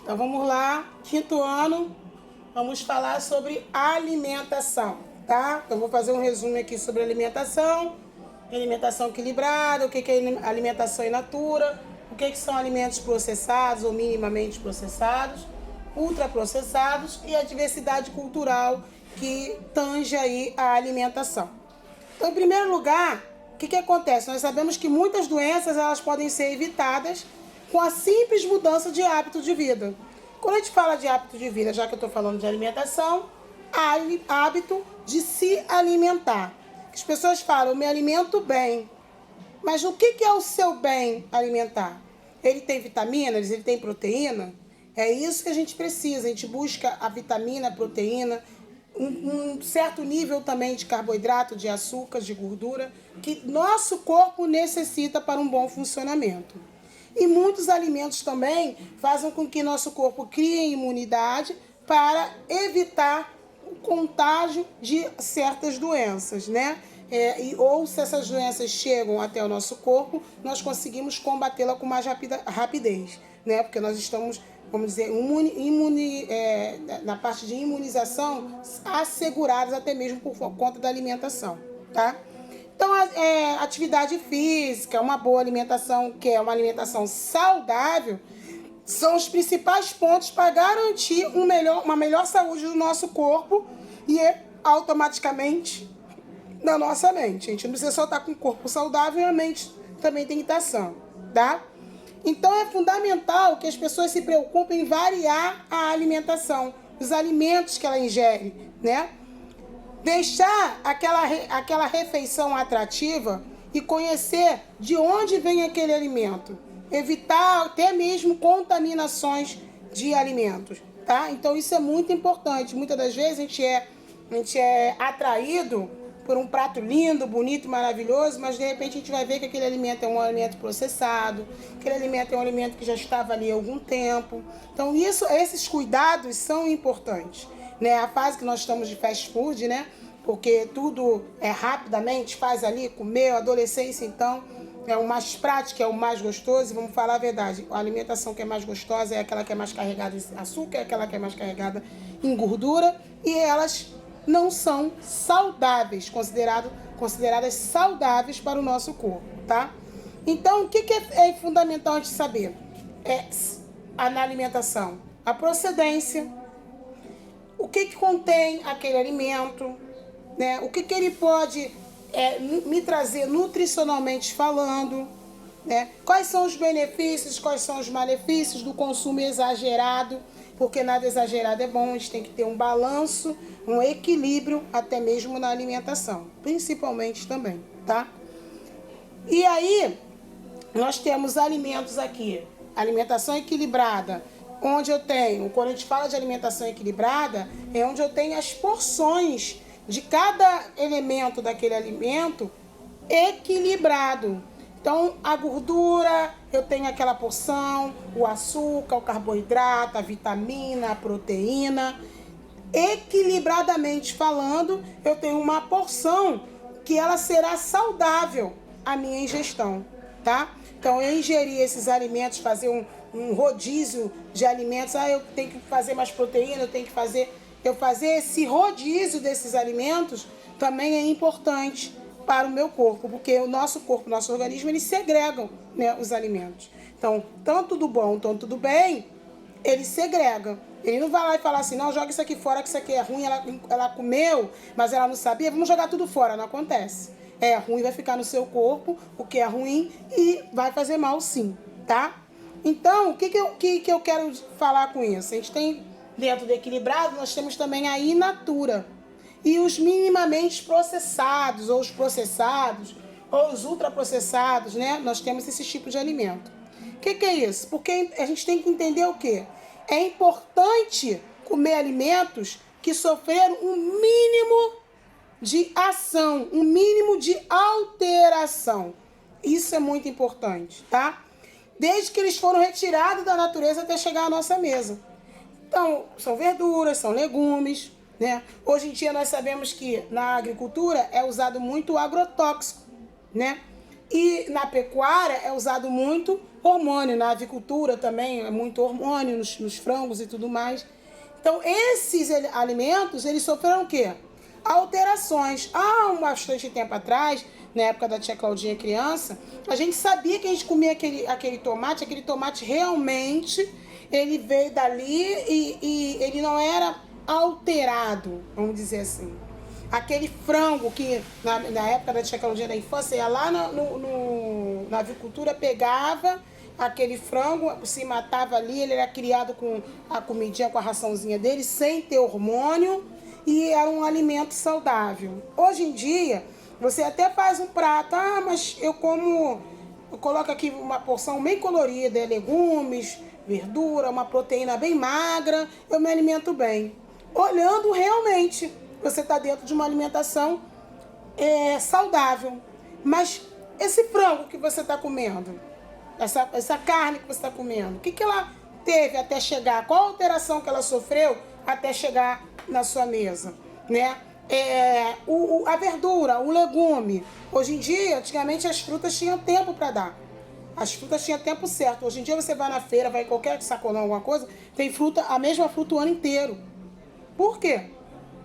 Então vamos lá, quinto ano, vamos falar sobre alimentação, tá? Então vou fazer um resumo aqui sobre alimentação equilibrada, o que é alimentação in natura, o que são alimentos processados ou minimamente processados, ultraprocessados e a diversidade cultural que tange aí a alimentação. Então, em primeiro lugar, o que acontece? Nós sabemos que muitas doenças elas podem ser evitadas com a simples mudança de hábito de vida. Quando a gente fala de hábito de vida, já que eu estou falando de alimentação, hábito de se alimentar. As pessoas falam, eu me alimento bem. Mas o que é o seu bem alimentar? Ele tem vitaminas? Ele tem proteína? É isso que a gente precisa. A gente busca a vitamina, a proteína, um certo nível também de carboidrato, de açúcar, de gordura, que nosso corpo necessita para um bom funcionamento. E muitos alimentos também fazem com que nosso corpo crie imunidade para evitar o contágio de certas doenças, né? Ou se essas doenças chegam até o nosso corpo, nós conseguimos combatê-la com mais rapidez, né? Porque nós estamos, vamos dizer, na parte de imunização, assegurados até mesmo por conta da alimentação, tá? Então, atividade física, uma boa alimentação, que é uma alimentação saudável, são os principais pontos para garantir uma melhor saúde do nosso corpo e automaticamente da nossa mente. A gente não precisa só estar com o corpo saudável e a mente também tem que estar sã, tá? Então, é fundamental que as pessoas se preocupem em variar a alimentação, os alimentos que ela ingere, né? Deixar aquela refeição atrativa e conhecer de onde vem aquele alimento. Evitar até mesmo contaminações de alimentos, tá? Então isso é muito importante. Muitas das vezes a gente é atraído por um prato lindo, bonito, maravilhoso, mas de repente a gente vai ver que aquele alimento é um alimento processado, aquele alimento é um alimento que já estava ali há algum tempo. Então esses cuidados são importantes. Né, a fase que nós estamos de fast food, né? Porque tudo é rapidamente, faz ali, comeu, adolescência, então é o mais prático, é o mais gostoso. E vamos falar a verdade, a alimentação que é mais gostosa é aquela que é mais carregada em açúcar, é aquela que é mais carregada em gordura, e elas não são saudáveis, consideradas saudáveis para o nosso corpo, tá? Então, o que é fundamental a gente saber? Na alimentação, a procedência, o que contém aquele alimento, né? O que ele pode me trazer nutricionalmente falando, né? Quais são os benefícios, quais são os malefícios do consumo exagerado, porque nada exagerado é bom, a gente tem que ter um balanço, um equilíbrio até mesmo na alimentação, principalmente também, tá? E aí, nós temos alimentos aqui, alimentação equilibrada, onde eu tenho, quando a gente fala de alimentação equilibrada, é onde eu tenho as porções de cada elemento daquele alimento equilibrado. Então, a gordura, eu tenho aquela porção, o açúcar, o carboidrato, a vitamina, a proteína. Equilibradamente falando, eu tenho uma porção que ela será saudável à minha ingestão, tá? Então, eu ingerir esses alimentos, fazer um rodízio de alimentos, eu tenho que fazer mais proteína, eu fazer esse rodízio desses alimentos também é importante para o meu corpo, porque o nosso corpo, o nosso organismo, eles segregam, né, os alimentos. Então, tanto do bom, tanto do bem, ele segrega. Ele não vai lá e falar assim, não, joga isso aqui fora, que isso aqui é ruim, ela comeu, mas ela não sabia, vamos jogar tudo fora. Não acontece. É ruim, vai ficar no seu corpo, o que é ruim, e vai fazer mal sim, tá? Então, o que eu quero falar com isso? A gente tem, dentro do equilibrado, nós temos também a in natura. E os minimamente processados, ou os processados, ou os ultraprocessados, né? Nós temos esse tipo de alimento. O que é isso? Porque a gente tem que entender o quê? É importante comer alimentos que sofreram um mínimo de ação, um mínimo de alteração. Isso é muito importante, tá? Desde que eles foram retirados da natureza até chegar à nossa mesa. Então, são verduras, são legumes, né? Hoje em dia nós sabemos que na agricultura é usado muito agrotóxico, né? E na pecuária é usado muito hormônio, na avicultura também é muito hormônio nos frangos e tudo mais. Então esses alimentos, eles sofreram o quê? Alterações. Há bastante tempo atrás, na época da tia Claudinha criança, a gente sabia que a gente comia aquele tomate realmente, ele veio dali e ele não era alterado, vamos dizer assim. Aquele frango que na época da tia Claudinha da infância, ia lá na avicultura, pegava aquele frango, se matava ali, ele era criado com a comidinha, com a raçãozinha dele, sem ter hormônio, e era um alimento saudável. Hoje em dia, você até faz um prato, mas eu coloco aqui uma porção bem colorida, legumes, verdura, uma proteína bem magra, eu me alimento bem. Olhando realmente, você está dentro de uma alimentação saudável. Mas esse frango que você está comendo, essa carne que você está comendo, o que ela teve até chegar? Qual a alteração que ela sofreu até chegar na sua mesa? Né? A verdura, o legume. Hoje em dia, antigamente as frutas tinham tempo para dar. As frutas tinham tempo certo. Hoje em dia você vai na feira, vai em qualquer sacolão, alguma coisa, tem fruta, a mesma fruta o ano inteiro. Por quê?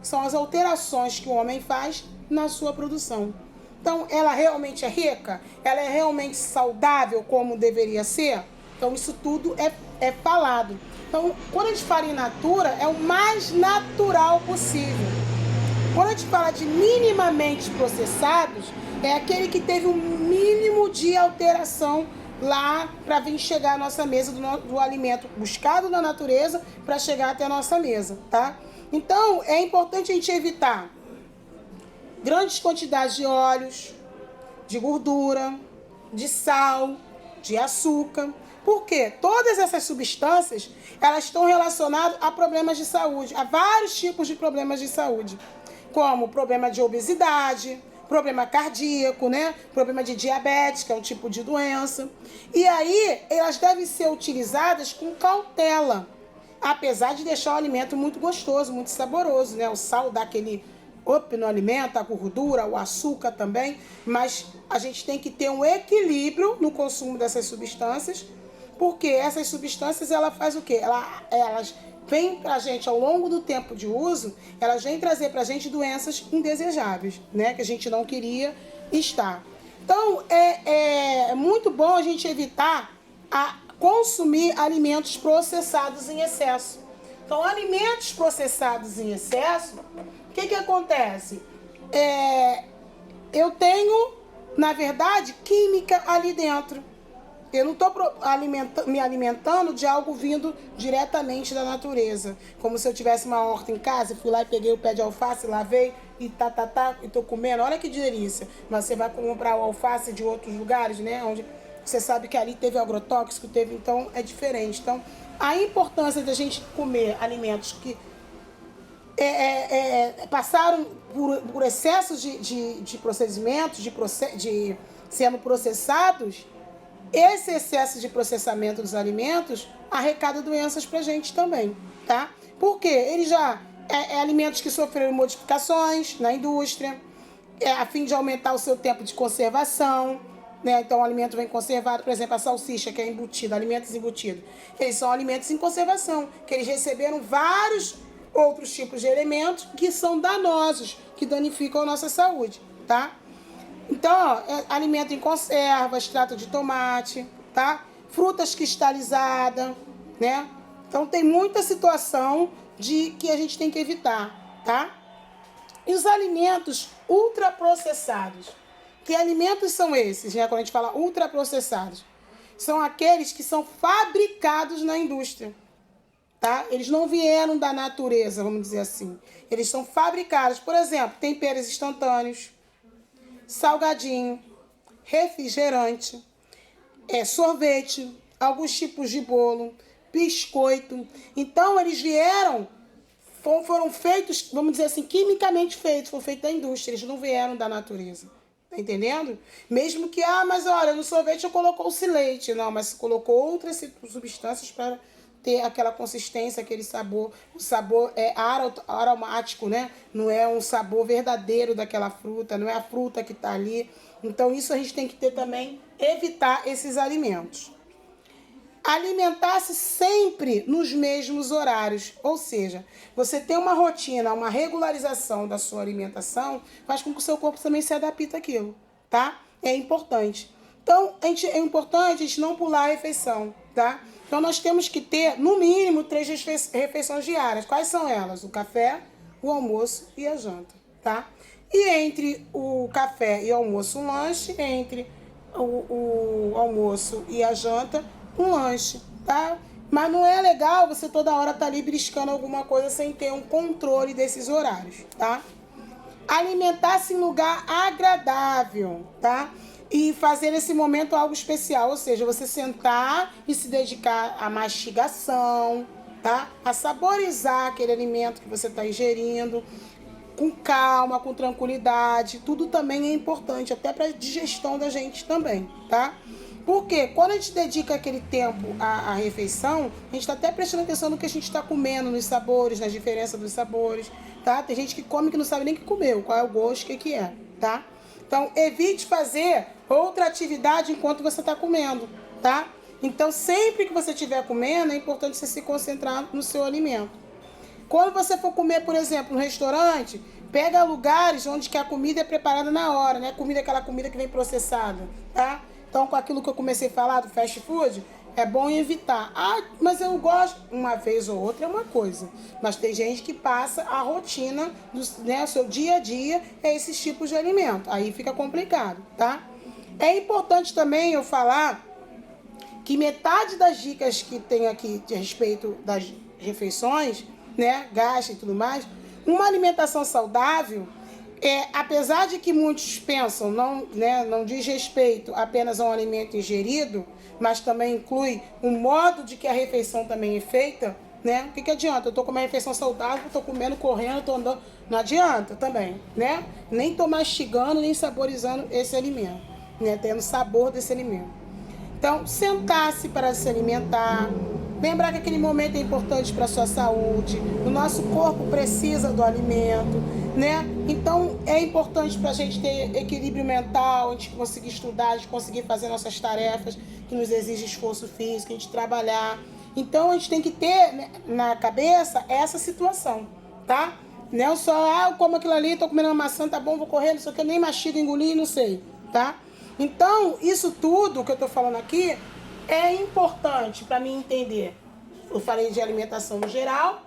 São as alterações que o homem faz na sua produção. Então, ela realmente é rica? Ela é realmente saudável como deveria ser? Então, isso tudo é falado. Então, quando a gente fala em natura, é o mais natural possível. Quando a gente fala de minimamente processados, é aquele que teve um mínimo de alteração lá para vir chegar à nossa mesa do alimento buscado na natureza para chegar até a nossa mesa, tá? Então, é importante a gente evitar grandes quantidades de óleos, de gordura, de sal, de açúcar. Por quê? Todas essas substâncias, elas estão relacionadas a problemas de saúde, a vários tipos de problemas de saúde, como problema de obesidade, problema cardíaco, né? Problema de diabetes, que é um tipo de doença. E aí, elas devem ser utilizadas com cautela, apesar de deixar o alimento muito gostoso, muito saboroso, né? O sal dá aquele up no alimento, a gordura, o açúcar também, mas a gente tem que ter um equilíbrio no consumo dessas substâncias, porque essas substâncias, ela faz o quê? Elas vêm pra gente, ao longo do tempo de uso, elas vêm trazer pra gente doenças indesejáveis, né? Que a gente não queria estar. Então, é muito bom a gente evitar consumir alimentos processados em excesso. Então, alimentos processados em excesso, o que acontece? Eu tenho, na verdade, química ali dentro. Eu não estou me alimentando de algo vindo diretamente da natureza. Como se eu tivesse uma horta em casa, fui lá e peguei o pé de alface, lavei e e estou comendo. Olha que delícia. Mas você vai comprar o alface de outros lugares, né? Onde você sabe que ali teve agrotóxico, então é diferente. Então, a importância da gente comer alimentos que passaram por excessos de procedimentos, de sendo processados, esse excesso de processamento dos alimentos arrecada doenças pra gente também, tá? Por quê? Ele já alimentos que sofreram modificações na indústria, a fim de aumentar o seu tempo de conservação, né? Então o alimento vem conservado, por exemplo, a salsicha, que é embutida, alimentos embutidos. Eles são alimentos em conservação, que eles receberam vários outros tipos de elementos que são danosos, que danificam a nossa saúde, tá? Então, alimento em conserva, extrato de tomate, tá? Frutas cristalizadas, né? Então, tem muita situação que a gente tem que evitar, tá? E os alimentos ultraprocessados. Que alimentos são esses, né? Quando a gente fala ultraprocessados, são aqueles que são fabricados na indústria, tá? Eles não vieram da natureza, vamos dizer assim. Eles são fabricados, por exemplo, temperos instantâneos, salgadinho, refrigerante, sorvete, alguns tipos de bolo, biscoito. Então, eles foram feitos, vamos dizer assim, quimicamente feitos, foram feitos da indústria, eles não vieram da natureza. Tá entendendo? Mesmo que, mas olha, no sorvete eu colocou-se leite. Não, mas colocou outras substâncias para ter aquela consistência, aquele sabor. O sabor é aromático, né? Não é um sabor verdadeiro daquela fruta, não é a fruta que está ali. Então, isso a gente tem que ter também, evitar esses alimentos. Alimentar-se sempre nos mesmos horários, ou seja, você ter uma rotina, uma regularização da sua alimentação, faz com que o seu corpo também se adapte àquilo, tá? É importante. Então, é importante a gente não pular a refeição, tá? Então, nós temos que ter, no mínimo, 3 refeições diárias. Quais são elas? O café, o almoço e a janta, tá? E entre o café e o almoço, um lanche. Entre o almoço e a janta, um lanche, tá? Mas não é legal você toda hora estar ali beliscando alguma coisa sem ter um controle desses horários, tá? Alimentar-se em lugar agradável, tá? E fazer nesse momento algo especial, ou seja, você sentar e se dedicar à mastigação, tá? A saborizar aquele alimento que você está ingerindo, com calma, com tranquilidade. Tudo também é importante, até para a digestão da gente também, tá? Porque quando a gente dedica aquele tempo à refeição, a gente está até prestando atenção no que a gente está comendo, nos sabores, nas diferenças dos sabores, tá? Tem gente que come que não sabe nem o que comeu, qual é o gosto, o que é, tá? Então, evite fazer outra atividade enquanto você está comendo, tá? Então, sempre que você estiver comendo, é importante você se concentrar no seu alimento. Quando você for comer, por exemplo, no restaurante, pega lugares onde que a comida é preparada na hora, né? Aquela comida que vem processada, tá? Então, com aquilo que eu comecei a falar do fast food, é bom evitar. Ah, mas eu gosto. Uma vez ou outra é uma coisa. Mas tem gente que passa a rotina, né? O seu dia a dia é esses tipos de alimento. Aí fica complicado, tá? É importante também eu falar que metade das dicas que tem aqui de respeito das refeições, né, gasta e tudo mais, uma alimentação saudável, apesar de que muitos pensam, não diz respeito apenas a um alimento ingerido, mas também inclui o modo de que a refeição também é feita, né? O que adianta? Eu estou comendo uma refeição saudável, estou comendo, correndo, estou andando, não adianta também, né? Nem estou mastigando, nem saborizando esse alimento, né? Tendo sabor desse alimento. Então, sentar-se para se alimentar, lembrar que aquele momento é importante para a sua saúde, o nosso corpo precisa do alimento, né? Então, é importante para a gente ter equilíbrio mental, a gente conseguir estudar, a gente conseguir fazer nossas tarefas, que nos exigem esforço físico, a gente trabalhar. Então, a gente tem que ter, né, na cabeça essa situação, tá? Não só, eu como aquilo ali, tô comendo uma maçã, tá bom, vou correr, não sei o que, nem mastigo, engolir, não sei, tá? Então, isso tudo que eu tô falando aqui é importante para mim entender. Eu falei de alimentação no geral,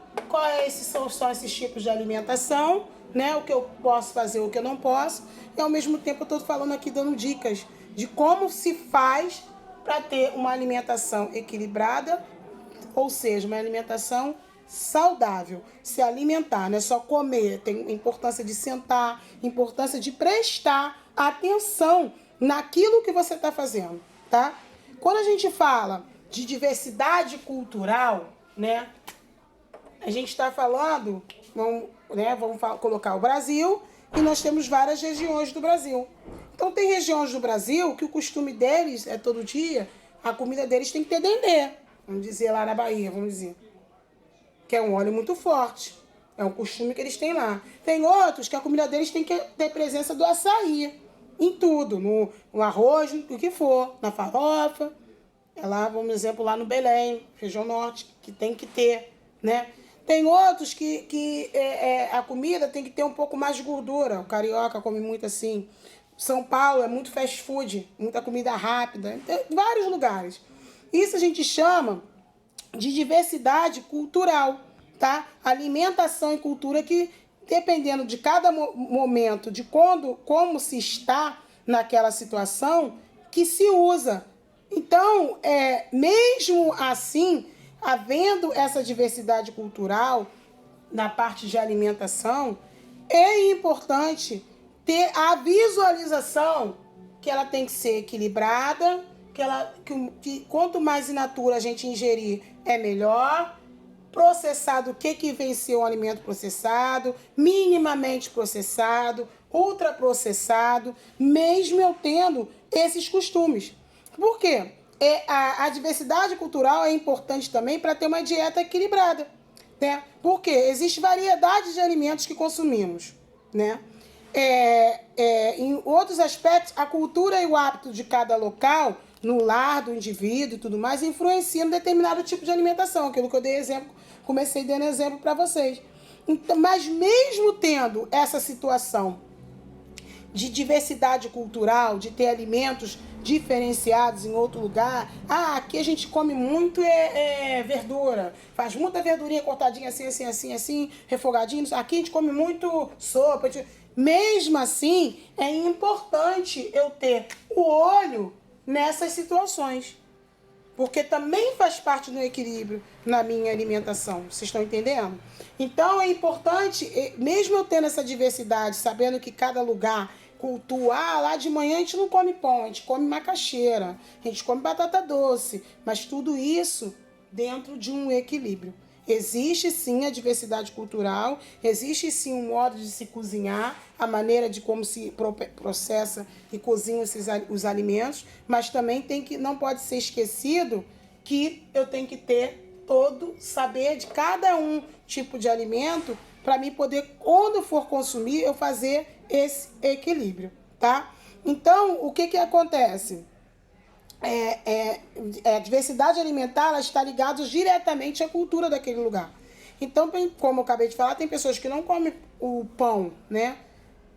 são esses tipos de alimentação, né? O que eu posso fazer, o que eu não posso. E ao mesmo tempo eu tô falando aqui, dando dicas de como se faz para ter uma alimentação equilibrada, ou seja, uma alimentação saudável. Se alimentar, não é só comer, tem importância de sentar, importância de prestar atenção naquilo que você está fazendo, tá? Quando a gente fala de diversidade cultural, né? A gente está falando, vamos colocar o Brasil, e nós temos várias regiões do Brasil. Então tem regiões do Brasil que o costume deles é todo dia, a comida deles tem que ter dendê, vamos dizer lá na Bahia, vamos dizer. Que é um óleo muito forte. É um costume que eles têm lá. Tem outros que a comida deles tem que ter presença do açaí. Em tudo. No arroz, no que for. Na farofa. Lá, vamos exemplo, lá no Belém, região norte, que tem que ter, né? Tem outros que a comida tem que ter um pouco mais de gordura. O carioca come muito assim. São Paulo é muito fast food. Muita comida rápida. Tem vários lugares. Isso a gente chama de diversidade cultural, tá? Alimentação e cultura que, dependendo de cada momento, de como se está naquela situação, que se usa. Então, mesmo assim, havendo essa diversidade cultural na parte de alimentação, é importante ter a visualização que ela tem que ser equilibrada, que quanto mais in natura a gente ingerir, é melhor. Processado, o que vem ser um alimento processado, minimamente processado, ultraprocessado, mesmo eu tendo esses costumes. Por quê? A diversidade cultural é importante também para ter uma dieta equilibrada, né? Porque existe variedade de alimentos que consumimos, né? Em outros aspectos, a cultura e o hábito de cada local, no lar do indivíduo e tudo mais, influenciam um determinado tipo de alimentação, aquilo que eu dei exemplo, comecei dando exemplo para vocês. Então, mas mesmo tendo essa situação de diversidade cultural, de ter alimentos diferenciados em outro lugar. Aqui a gente come muito verdura, faz muita verdurinha cortadinha assim, refogadinho. Aqui a gente come muito sopa. Mesmo assim, é importante eu ter o olho nessas situações, porque também faz parte do equilíbrio na minha alimentação. Vocês estão entendendo? Então é importante, mesmo eu tendo essa diversidade, sabendo que cada lugar cultua, lá de manhã a gente não come pão, a gente come macaxeira, a gente come batata doce, mas tudo isso dentro de um equilíbrio. Existe sim a diversidade cultural, existe sim um modo de se cozinhar, a maneira de como se processa e cozinha os alimentos, mas também não pode ser esquecido que eu tenho que ter todo saber de cada tipo de alimento para mim poder, quando for consumir, eu fazer esse equilíbrio, tá? Então, o que acontece? A diversidade alimentar, ela está ligada diretamente à cultura daquele lugar. Então, como eu acabei de falar, tem pessoas que não comem o pão, né,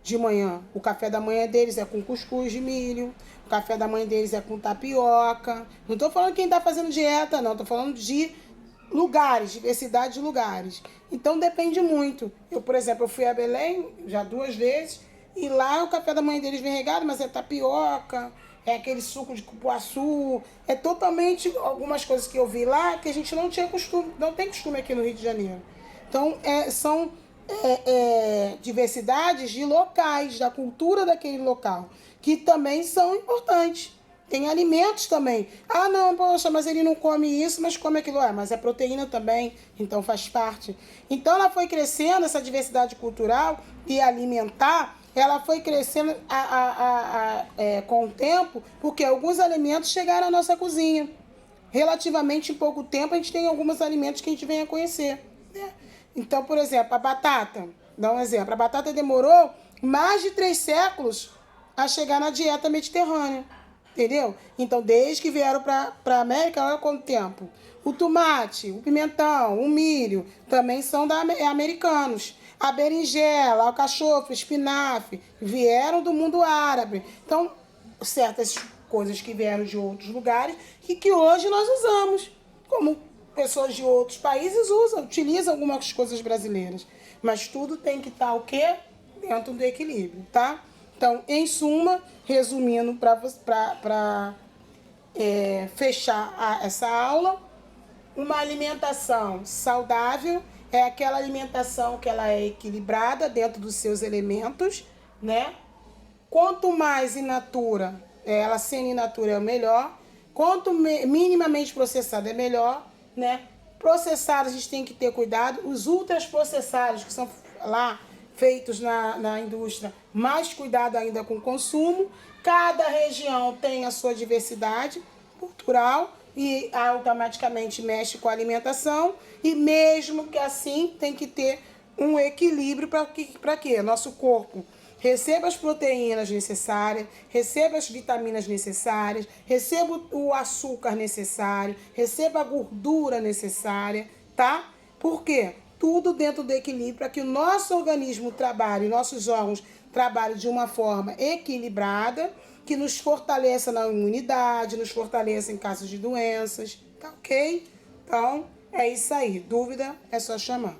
de manhã. O café da manhã deles é com cuscuz de milho, o café da manhã deles é com tapioca. Não estou falando quem está fazendo dieta, não. Estou falando de lugares, diversidade de lugares. Então, depende muito. Eu, por exemplo, eu fui a Belém já 2 vezes e lá o café da manhã deles vem regado, mas é tapioca, é aquele suco de cupuaçu, é totalmente algumas coisas que eu vi lá que a gente não tinha costume, não tem costume aqui no Rio de Janeiro. Então, são diversidades de locais, da cultura daquele local, que também são importantes. Tem alimentos também. Não, poxa, mas ele não come isso, mas come aquilo. Mas é proteína também, então faz parte. Então ela foi crescendo, essa diversidade cultural e alimentar, ela foi crescendo com o tempo, porque alguns alimentos chegaram à nossa cozinha. Relativamente em pouco tempo, a gente tem alguns alimentos que a gente vem a conhecer, né? Então, por exemplo, a batata, dá um exemplo, a batata demorou mais de 3 séculos a chegar na dieta mediterrânea, entendeu? Então, desde que vieram para a América, olha quanto tempo. O tomate, o pimentão, o milho, também são americanos. A berinjela, o alcachofre, o espinafre, vieram do mundo árabe. Então, certas coisas que vieram de outros lugares e que hoje nós usamos, como pessoas de outros países utilizam algumas coisas brasileiras. Mas tudo tem que estar o quê? Dentro do equilíbrio, tá? Então, em suma, resumindo para fechar essa aula, uma alimentação saudável é aquela alimentação que ela é equilibrada dentro dos seus elementos, né? Quanto mais in natura, ela sendo in natura é melhor. Quanto minimamente processada é melhor, né? Processados a gente tem que ter cuidado. Os ultraprocessados, que são lá feitos na indústria, mais cuidado ainda com o consumo. Cada região tem a sua diversidade cultural e automaticamente mexe com a alimentação. E mesmo que assim, tem que ter um equilíbrio para quê? Nosso corpo receba as proteínas necessárias, receba as vitaminas necessárias, receba o açúcar necessário, receba a gordura necessária, tá? Por quê? Tudo dentro do equilíbrio para que o nosso organismo trabalhe, nossos órgãos trabalhem de uma forma equilibrada, que nos fortaleça na imunidade, nos fortaleça em casos de doenças, tá ok? Então, é isso aí. Dúvida é só chamar.